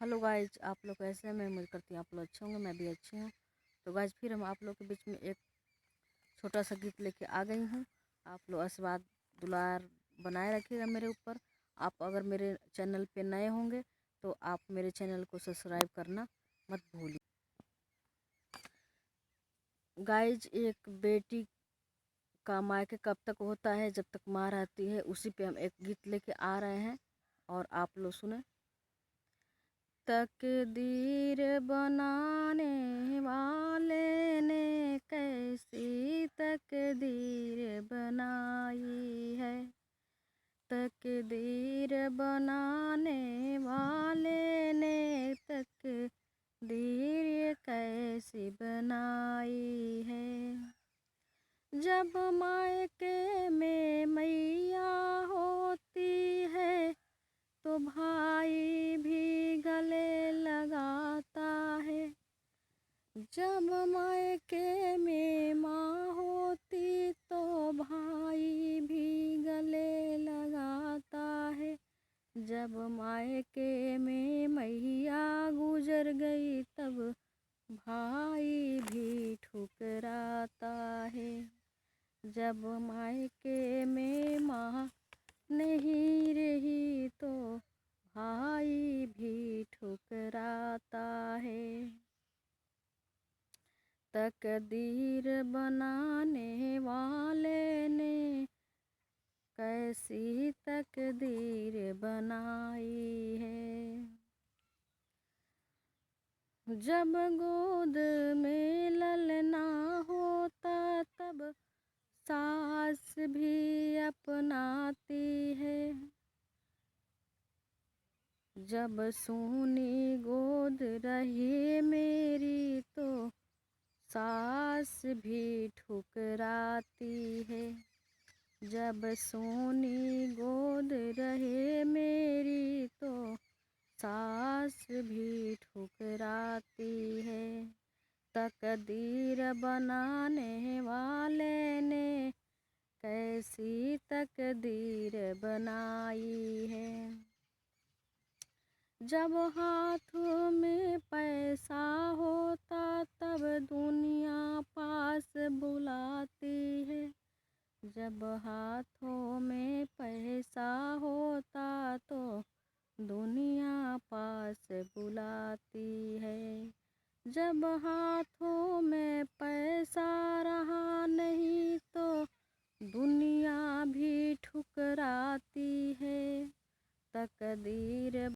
Hello guys, आप लोग कैसे हैं? मैं उम्मीद करती हूँ आप लोग अच्छे होंगे, मैं भी अच्छी हूँ। तो गाइज फिर हम आप लोग के बीच में एक छोटा सा गीत लेके आ गई हूँ। आप लोग आशीर्वाद दुलार बनाए रखिएगा मेरे ऊपर। आप अगर मेरे चैनल पे नए होंगे तो आप मेरे चैनल को सब्सक्राइब करना मत भूलिए। गाइज, एक बेटी का मायके कब तक होता है? जब तक माँ रहती है। उसी पे हम एक गीत लेके आ रहे हैं और आप लोग सुने। तकदीर बनाने वाले ने कैसी तकदीर बनाई है। तकदीर बनाने वाले ने तकदीर कैसी बनाई है। जब मायके में मैया होती है तो भाई भी गले लगाता है। जब मायके में माँ होती तो भाई भी गले लगाता है। जब मायके में मैया गुजर गई तब भाई भी ठुकराता है। जब मायके में माँ नहीं रही तो भाई भी ठुकराता है। तकदीर बनाने वाले ने कैसी तकदीर बनाई है। जब गोद में ललना होता तब सास भी अपनाती है। जब सूनी गोद रही मेरी तो सास भी ठुकराती है। जब सूनी गोद रहे मेरी तो सास भी ठुकराती है। तकदीर बनाने वाले ने कैसी तकदीर बनाई है। जब हाथों में पैसा होता तब दुनिया पास बुलाती है। जब हाथों में पैसा होता तो दुनिया पास बुलाती है। जब हाथों में पैसा रहा नहीं तो दुनिया भी ठुकराती है। तकदीर